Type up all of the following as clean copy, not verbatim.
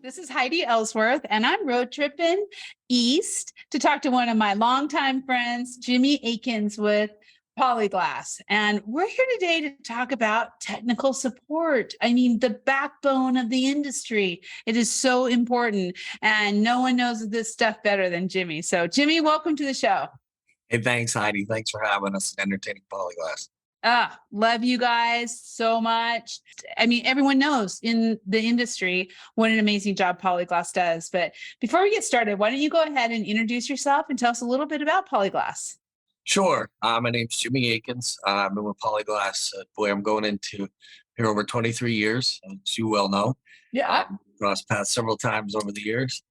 This is Heidi Ellsworth, and I'm road tripping east to talk to one of my longtime friends, Jimmy Akins with Polyglass. And we're here today to talk about technical support. I mean, the backbone of the industry. It is so important, and no one knows this stuff better than Jimmy. So, Jimmy, welcome to the show. Hey, thanks, Heidi. Thanks for having us and entertaining Polyglass. Love you guys so much. I mean, everyone knows in the industry what an amazing job Polyglass does. But before we get started, why don't you go ahead and introduce yourself and tell us a little bit about Polyglass? Sure. My name's Jimmy Akins. I've been with Polyglass. I'm going into here over 23 years, as you well know. Yeah. Crossed paths several times over the years.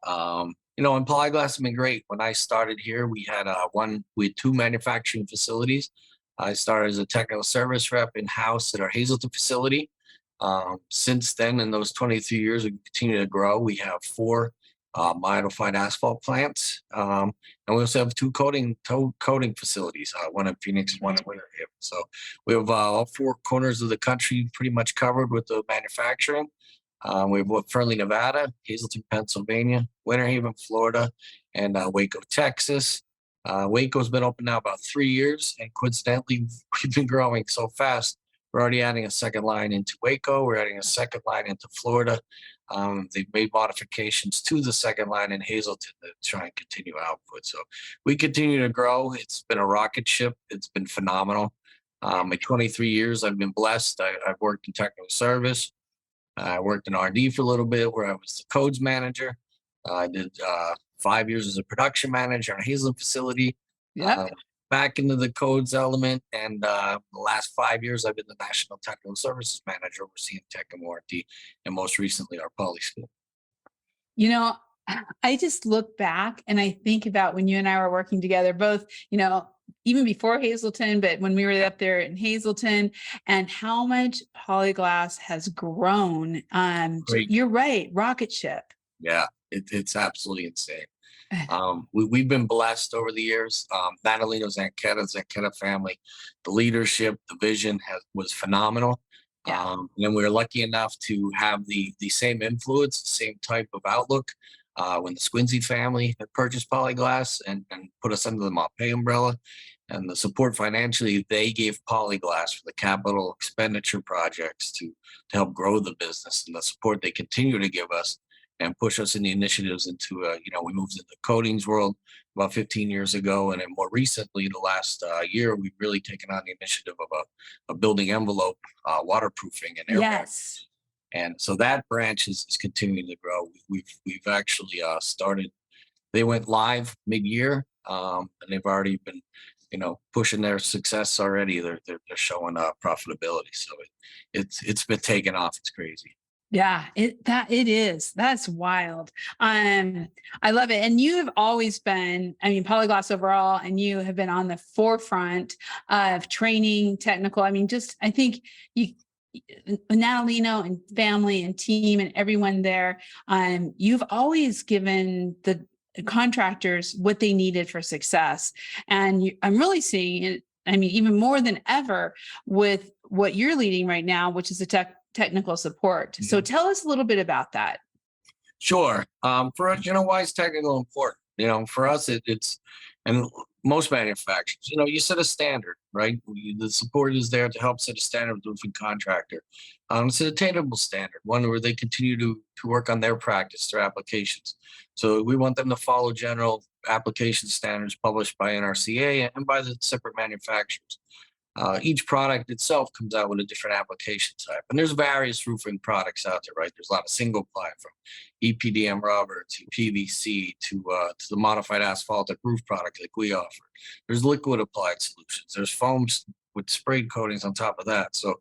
And Polyglass has been great. When I started here, we had two manufacturing facilities. I started as a technical service rep in-house at our Hazleton facility. Since then, in those 23 years, we continue to grow. We have four modified asphalt plants, and we also have two coating facilities, one in Phoenix, one in Winter Haven. So we have all four corners of the country pretty much covered with the manufacturing. We have Fernley, Nevada, Hazleton, Pennsylvania, Winter Haven, Florida, and Waco, Texas. Waco's been open now about 3 years, and coincidentally, we've been growing so fast. We're already adding a second line into Waco. We're adding a second line into Florida. They've made modifications to the second line in Hazleton to try and continue output. So we continue to grow. It's been a rocket ship. It's been phenomenal. My 23 years, I've been blessed. I've worked in technical service. I worked in R&D for a little bit where I was the codes manager. I did 5 years as a production manager in a Hazleton facility. Yeah. Back into the codes element, and the last 5 years I've been the national technical services manager overseeing tech and warranty, and most recently our Polyschool. You know, I just look back and I think about when you and I were working together, both, even before Hazleton, but when we were up there in Hazleton, and how much Polyglass has grown. Great. You're right, rocket ship. Yeah, it's absolutely insane. We've been blessed over the years. Natalino's Zanchetta family, the leadership, the vision was phenomenal. Yeah. And then we were lucky enough to have the same influence, the same type of outlook when the Squincy family had purchased Polyglass and put us under the Maupay umbrella. And the support financially they gave Polyglass for the capital expenditure projects to help grow the business, and the support they continue to give us and push us in the initiatives into, we moved into the coatings world about 15 years ago. And then more recently, the last year, we've really taken on the initiative of a building envelope, waterproofing and air. Yes. And so that branch is continuing to grow. We've actually started, they went live mid-year, and they've already been, pushing their success already. They're showing profitability. So it's been taken off. It's crazy. Yeah, it is. That's wild. I love it. And you have always been, Polyglass overall, and you have been on the forefront of training technical. I think Natalino and family and team and everyone there, you've always given the contractors what they needed for success. And I'm really seeing it, even more than ever with what you're leading right now, which is a technical support. So tell us a little bit about that. Sure. For us, why is technical important? For us, it's, and most manufacturers, you set a standard, right? The support is there to help set a standard with the roofing contractor. It's an attainable standard, one where they continue to work on their practice, their applications. So we want them to follow general application standards published by NRCA and by the separate manufacturers. Each product itself comes out with a different application type. And there's various roofing products out there, right? There's a lot of single ply, from EPDM rubber to PVC to the modified asphaltic roof product like we offer. There's liquid applied solutions. There's foams with sprayed coatings on top of that. So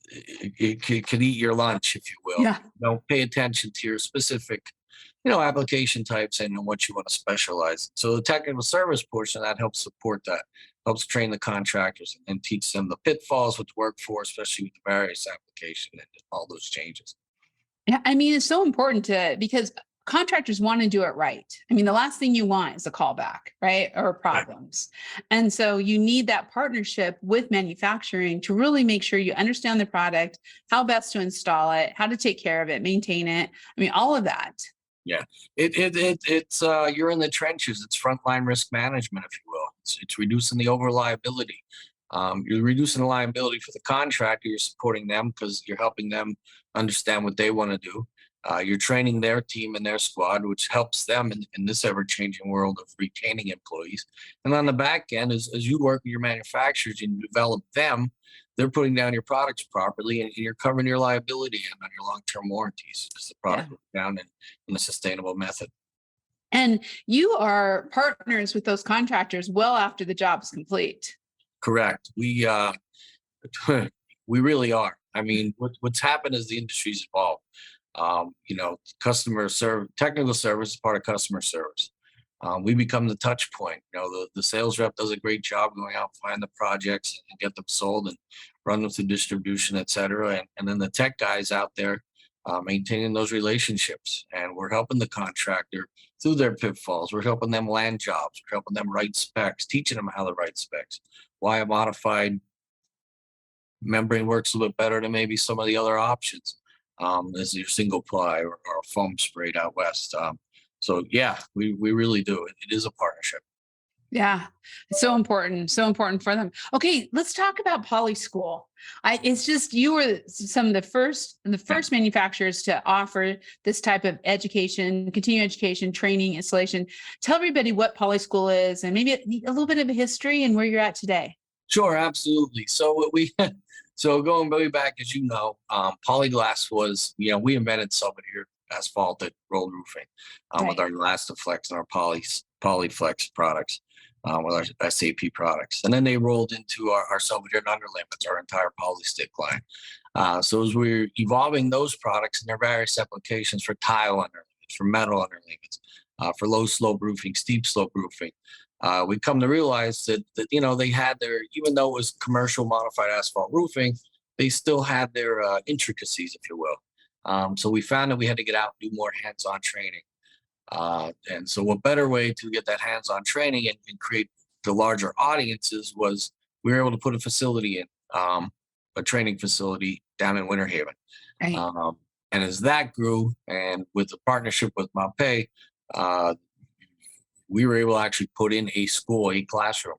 it could eat your lunch, if you will. Yeah. Pay attention to your specific application types and what you want to specialize in. So the technical service portion of that helps support that, helps train the contractors and teach them the pitfalls with the workforce, especially with the various application and all those changes. Yeah, it's so important because contractors want to do it right. I mean, the last thing you want is a callback, right? Or problems. And so you need that partnership with manufacturing to really make sure you understand the product, how best to install it, how to take care of it, maintain it. I mean, all of that. Yeah, it's you're in the trenches. It's frontline risk management, if you will. It's reducing the over liability. You're reducing the liability for the contractor. You're supporting them because you're helping them understand what they want to do. You're training their team and their squad, which helps them in this ever-changing world of retaining employees. And on the back end, as you work with your manufacturers and develop them, they're putting down your products properly, and you're covering your liability and on your long-term warranties because the product goes down in a sustainable method. And you are partners with those contractors well after the job is complete. Correct. We we really are. I mean, what's happened is the industry's evolved. Technical service is part of customer service. We become the touch point. The sales rep does a great job going out, find the projects and get them sold and run them through distribution, et cetera. And then the tech guys out there maintaining those relationships. And we're helping the contractor through their pitfalls. We're helping them land jobs. We're helping them write specs, teaching them how to write specs, why a modified membrane works a little bit better than maybe some of the other options. As your single ply or foam sprayed out west. So yeah, we really do. It is a partnership. Yeah, it's so important for them. Okay, let's talk about Polyschool. It's just you were some of the first manufacturers to offer this type of education, continuing education, training, installation. Tell everybody what Polyschool is and maybe a little bit of a history and where you're at today. Sure, absolutely. So going way back, as you know, Polyglass was, we invented Selfadhered asphalted rolled roofing with our Elastaflex and our Polyflex products, with our SAP products. And then they rolled into our Selfadhered underlayments, our entire Polystick line. So as we're evolving those products and their various applications for tile underlayments, for metal underlayments, for low slope roofing, steep slope roofing, we come to realize that they had even though it was commercial modified asphalt roofing, they still had their intricacies, if you will. So we found that we had to get out and do more hands-on training. And so what better way to get that hands-on training and create the larger audiences was we were able to put a facility in, a training facility down in Winter Haven. Right. And as that grew, and with the partnership with Mape, we were able to actually put in a classroom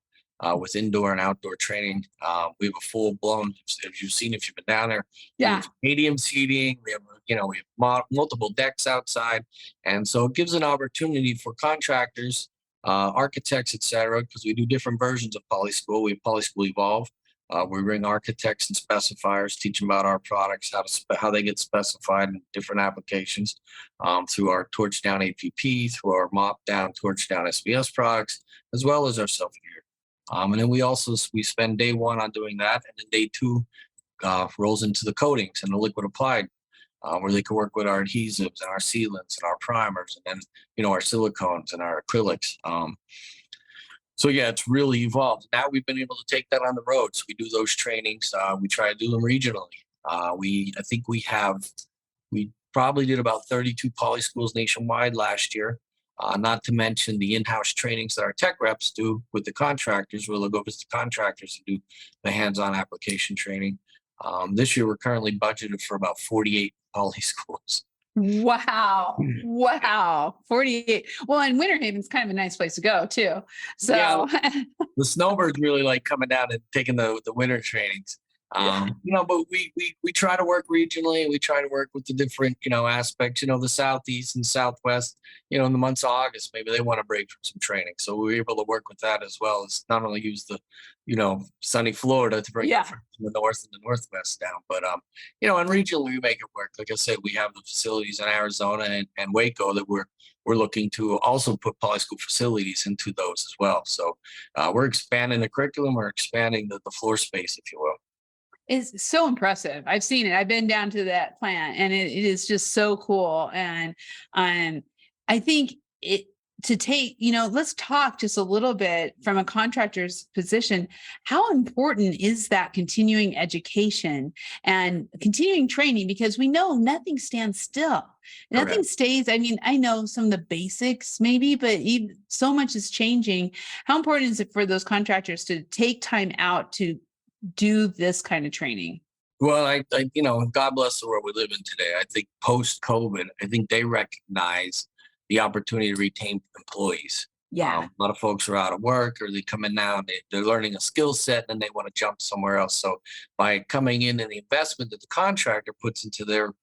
with indoor and outdoor training. We have a full blown, as you've seen if you've been down there, we have stadium seating. We have multiple decks outside, and so it gives an opportunity for contractors, architects, et cetera, because we do different versions of Polyschool. We have Polyschool Evolve. We bring architects and specifiers, teach them about our products, how they get specified in different applications, through our torch down APP, through our mop down, torch down SBS products, as well as our Selfadhered. And then we spend day one on doing that, and then day two rolls into the coatings and the liquid applied, where they can work with our adhesives and our sealants and our primers, and then our silicones and our acrylics. So yeah, it's really evolved. Now we've been able to take that on the road. So we do those trainings. We try to do them regionally. I think we probably did about 32 Polyschools nationwide last year. Not to mention the in-house trainings that our tech reps do with the contractors, where they'll go visit the contractors and do the hands-on application training. This year, we're currently budgeted for about 48 Polyschools. Wow. 48. Well, and Winter Haven's kind of a nice place to go too. So yeah, the snowbirds really like coming down and taking the winter trainings. But we try to work regionally. We try to work with the different, aspects, the Southeast and Southwest, in the months of August, maybe they want to break from some training. So we were able to work with that as well as not only use the, sunny Florida to bring from the North and the Northwest down, but, and regionally we make it work. Like I said, we have the facilities in Arizona and Waco that we're looking to also put Polyschool facilities into those as well. So we're expanding the curriculum. We're expanding the floor space, if you will. It's so impressive. I've seen it. I've been down to that plant, and it is just so cool. And I think to take, let's talk just a little bit from a contractor's position. How important is that continuing education and continuing training? Because we know nothing stands still. Nothing stays. I mean, I know some of the basics maybe, but so much is changing. How important is it for those contractors to take time out to do this kind of training? Well, God bless the world we live in today. I think post-COVID, I think they recognize the opportunity to retain employees. Yeah. A lot of folks are out of work, or they come in now and they're learning a skill set and they want to jump somewhere else. So by coming in and the investment that the contractor puts into their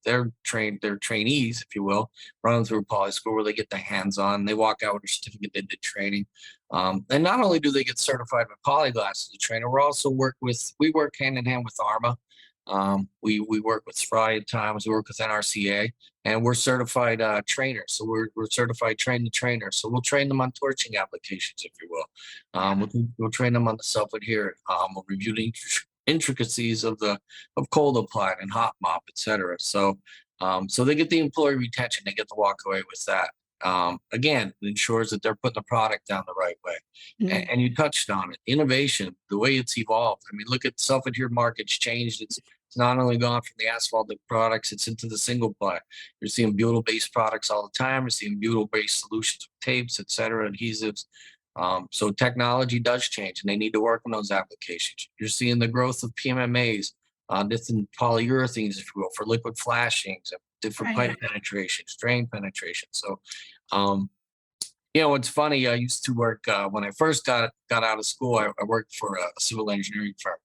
trainees, if you will, run them through Polyschool where they get their hands on, they walk out with a certificate they did training. And not only do they get certified with Polyglass as a trainer, we work hand in hand with ARMA. We work with SPRI at times, we work with NRCA, and we're certified trainers. So we're certified train the trainer. So we'll train them on torching applications, if you will. We'll train them on the self-adhered. We'll review the intricacies of cold applied and hot mop, etc. So they get the employee retention. They get to walk away with that. Again, it ensures that they're putting the product down the right way. Mhm. And you touched on it, innovation, the way it's evolved. I mean, look at self-adhered markets changed. It's not only gone from the asphalted products, it's into the single ply. You're seeing butyl-based products all the time. You're seeing butyl-based solutions with tapes, et cetera, adhesives. So technology does change, and they need to work on those applications. You're seeing the growth of PMMAs, different polyurethanes, if you will, for liquid flashings, different pipe penetrations, drain penetration. So, it's funny. I used to work when I first got out of school. I worked for a civil engineering firm,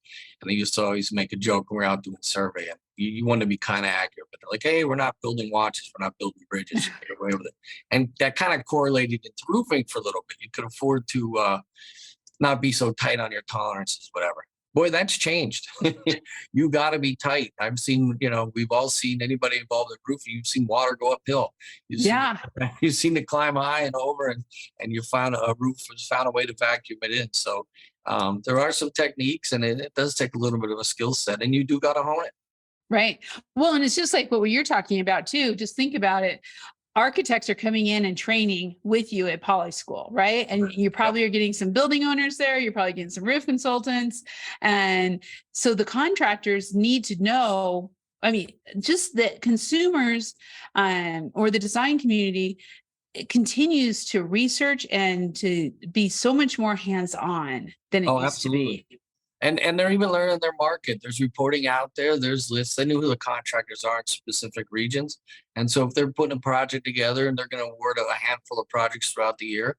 and they used to always make a joke when we were out doing surveying. You want to be kind of accurate, but they're like, "Hey, we're not building watches, we're not building bridges." Get away with it, and that kind of correlated into roofing for a little bit. You could afford to not be so tight on your tolerances, whatever. Boy, that's changed. You got to be tight. I've seen, we've all seen anybody involved in roofing. You've seen water go uphill. You've seen it climb high and over, and you found a roof has found a way to vacuum it in. So there are some techniques, and it does take a little bit of a skill set, and you do got to hone it. Right. Well, and it's just like what you're talking about too. Just think about it. Architects are coming in and training with you at Polyschool, right? And you probably are getting some building owners there. You're probably getting some roof consultants. And so the contractors need to know, I mean, just that consumers or the design community, it continues to research and to be so much more hands-on than it used to be. And they're even learning their market. There's reporting out there. There's lists. They know who the contractors are in specific regions. And so if they're putting a project together and they're going to award a handful of projects throughout the year,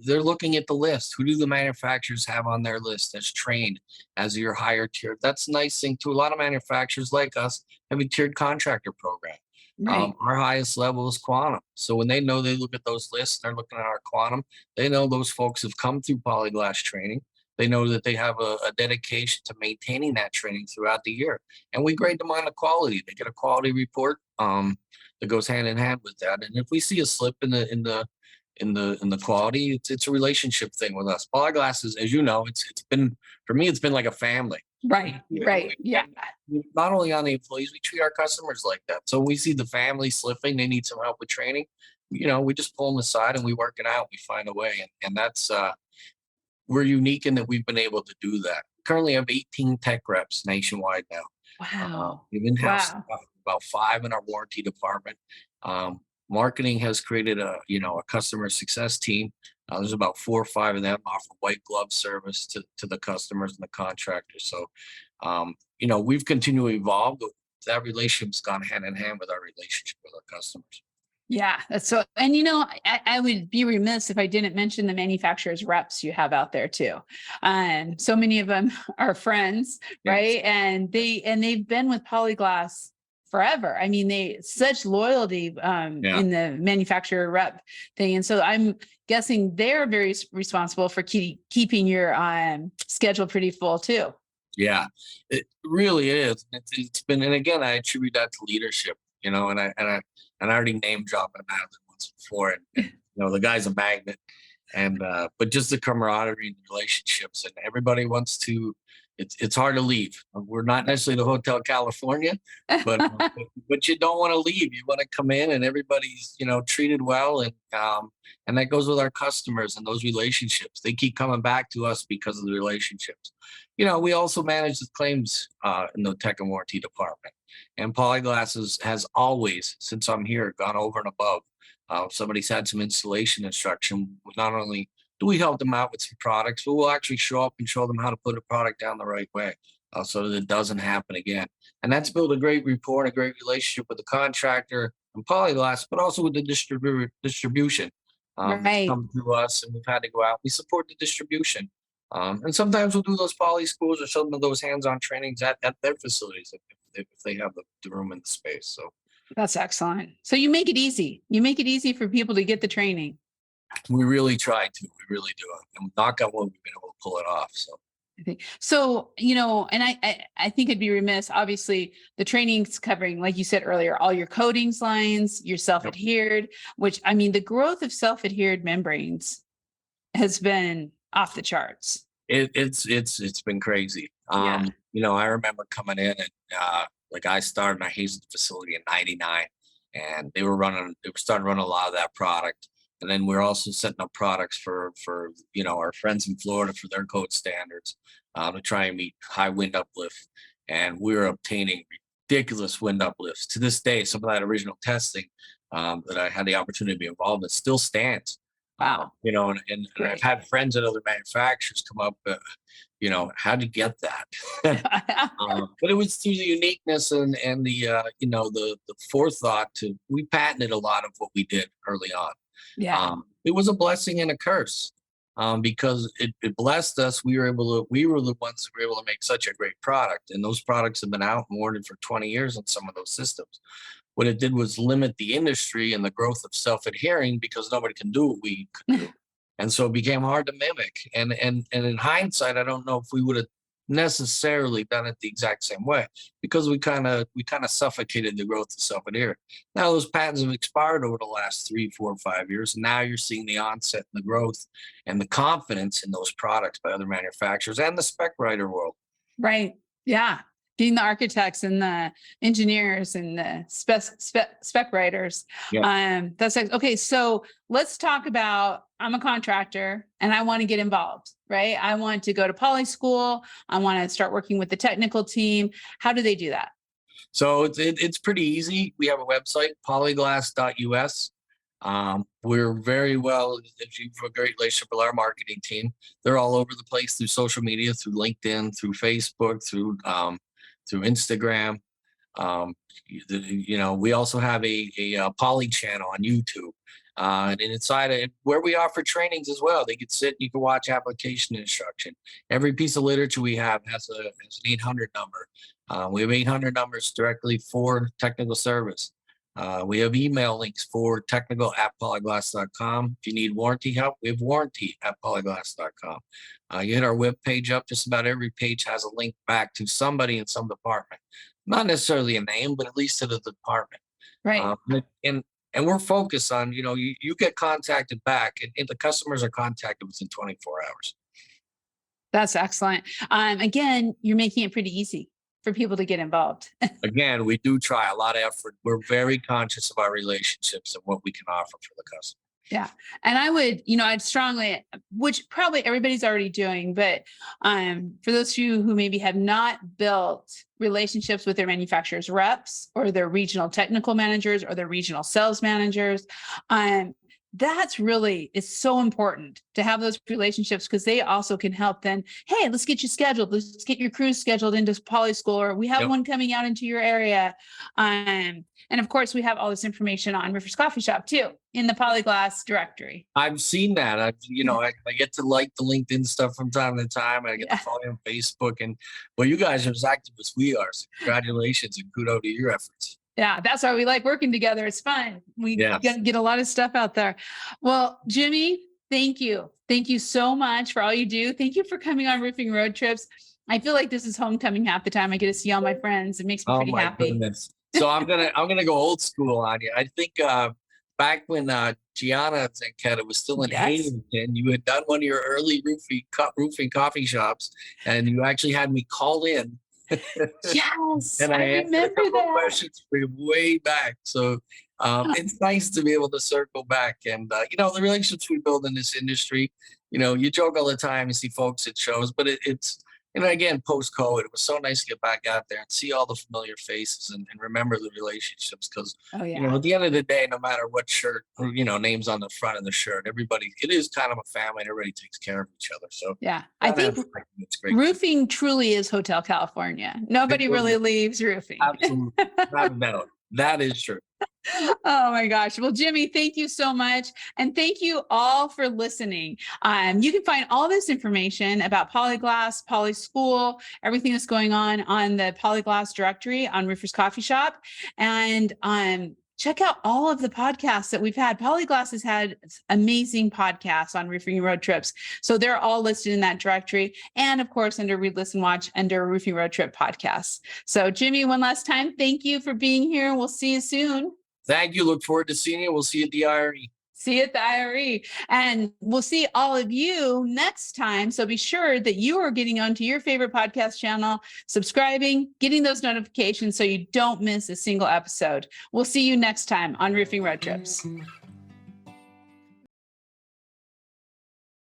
they're looking at the list. Who do the manufacturers have on their list that's trained as your higher tier? That's a nice thing too. A lot of manufacturers like us have a tiered contractor program. Right. Our highest level is quantum. So when they look at those lists, they're looking at our quantum. They know those folks have come through Polyglass training. They know that they have a dedication to maintaining that training throughout the year, and we grade them on the quality. They get a quality report that goes hand in hand with that. And if we see a slip in the quality, it's a relationship thing with us. Polyglass is, as you know, it's been for me, it's been like a family. Right. Right. Yeah. Not only on the employees, we treat our customers like that. So when we see the family slipping, they need some help with training. We just pull them aside and we work it out. We find a way, and that's. We're unique in that we've been able to do that. Currently, I have 18 tech reps nationwide now. Wow. We've in-house about 5 in our warranty department. Marketing has created a customer success team. There's about 4 or 5 of them offer white glove service to the customers and the contractors. So, we've continually evolved. That relationship's gone hand in hand with our relationship with our customers. Yeah, that's so. And I would be remiss if I didn't mention the manufacturers reps you have out there too. So many of them are friends, right? And they've been with Polyglass forever. I mean, they such loyalty in the manufacturer rep thing, and so I'm guessing they're very responsible for keeping your schedule pretty full too. Yeah, it really is. It's been, and again, I attribute that to leadership. And I already name dropped him out once before, and the guy's a magnet, and but just the camaraderie and the relationships, and everybody wants to it's hard to leave. We're not necessarily the Hotel California, but you don't want to leave. You want to come in and everybody's, treated well, and that goes with our customers and those relationships. They keep coming back to us because of the relationships. We also manage the claims in the tech and warranty department, and Polyglass has always, since I'm here, gone over and above. If somebody's had some installation instruction, not only do we help them out with some products, but we'll actually show up and show them how to put a product down the right way, so that it doesn't happen again. And that's built a great rapport and a great relationship with the contractor and Polyglass, but also with the distribution. Right. Come through us, and we've had to go out. We support the distribution. And sometimes we'll do those poly schools or some of those hands-on trainings at their facilities if they have the room and the space. So That's excellent. So you make it easy. You make it easy for people to get the training. we really try to. We really do. And knock on wood, we've been able to pull it off. So. I think so, and I think it'd be remiss. Obviously, the training's covering, like you said earlier, all your coatings lines, your self-adhered, which the growth of self-adhered membranes has been off the charts. It's been crazy. I remember coming in and like I started my Hazen facility in '99, and they were starting to run a lot of that product. And then we're also setting up products for our friends in Florida for their code standards to try and meet high wind uplift. And we're obtaining ridiculous wind uplifts. To this day, some of that original testing that I had the opportunity to be involved in still stands. Wow. And I've had friends at other manufacturers come up, how'd you get that? But it was through the uniqueness and the forethought we patented a lot of what we did early on. Yeah. It was a blessing and a curse because it blessed us. We were the ones who were able to make such a great product, and those products have been out and warranted for 20 years on some of those systems. What it did was limit the industry and the growth of self-adhering because nobody can do what we could do. And so it became hard to mimic. And in hindsight, I don't know if we would have necessarily done it the exact same way because we kind of suffocated the growth of self-adhering. Now those patents have expired over the last 3, 4, 5 years. And now you're seeing the onset and the growth and the confidence in those products by other manufacturers and the spec writer world. Right. Yeah. Being the architects and the engineers and the spec writers. Yeah. That's okay. So let's talk about, I'm a contractor and I want to get involved, right? I want to go to Polyschool. I want to start working with the technical team. How do they do that? So it's pretty easy. We have a website, polyglass.us. We're very well, if you have a great relationship with our marketing team, they're all over the place through social media, through LinkedIn, through Facebook, through Instagram. We also have a Poly channel on YouTube. And inside it, where we offer trainings as well. They can sit, you can watch application instruction. Every piece of literature we have has an 800 number. We have 800 numbers directly for technical service. We have email links for technical@polyglass.com. If you need warranty help, we have warranty@polyglass.com. You hit our web page up, just about every page has a link back to somebody in some department. Not necessarily a name, but at least to the department. Right. And we're focused on, you get contacted back and the customers are contacted within 24 hours. That's excellent. Again, you're making it pretty easy for people to get involved. Again, we do try a lot of effort. We're very conscious of our relationships and what we can offer for the customer. Yeah. And I would, I'd strongly, which probably everybody's already doing, but for those of you who maybe have not built relationships with their manufacturers reps or their regional technical managers or their regional sales managers, that's really, it's so important to have those relationships because they also can help then, hey, let's get you scheduled. Let's get your crews scheduled into Polyschool, or we have one coming out into your area. And of course, we have all this information on River's Coffee Shop too, in the Polyglass directory. I've seen that. I get to like the LinkedIn stuff from time to time. I get to follow you on Facebook, and you guys are as active as we are. So congratulations and kudos to your efforts. Yeah, that's why we like working together. It's fun. We get a lot of stuff out there. Well, Jimmy, thank you. Thank you so much for all you do. Thank you for coming on Roofing Road Trips. I feel like this is homecoming half the time. I get to see all my friends. It makes me pretty happy. Goodness. So I'm gonna go old school on you. I think back when Gianna Zanketta was still in Yes. Hazelton. You had done one of your early roofing coffee shops, and you actually had me call in. Yes, And I I answered a remember couple of that. questions for you way back. So it's nice to be able to circle back. And, the relationships we build in this industry, you joke all the time, you see folks at shows, but it's, again, post-COVID, it was so nice to get back out there and see all the familiar faces and remember the relationships. Because, Oh yeah. at the end of the day, no matter what shirt or, names on the front of the shirt, it is kind of a family and everybody takes care of each other. So Yeah. I that think aspect, it's great. roofing truly is Hotel California. Nobody really leaves roofing. Absolutely. Not a doubt. That is true. Oh my gosh. Well, Jimmy, thank you so much. And thank you all for listening. You can find all this information about Polyglass, Polyschool, everything that's going on the Polyglass directory on Roofer's Coffee Shop. And check out all of the podcasts that we've had. Polyglass has had amazing podcasts on roofing road trips. So they're all listed in that directory. And of course, under Read, Listen, Watch, under Roofing Road Trip podcasts. So Jimmy, one last time, thank you for being here. We'll see you soon. Thank you. Look forward to seeing you. We'll see you at the IRE. See you at the IRE. And we'll see all of you next time. So be sure that you are getting onto your favorite podcast channel, subscribing, getting those notifications so you don't miss a single episode. We'll see you next time on Roofing Road Trips.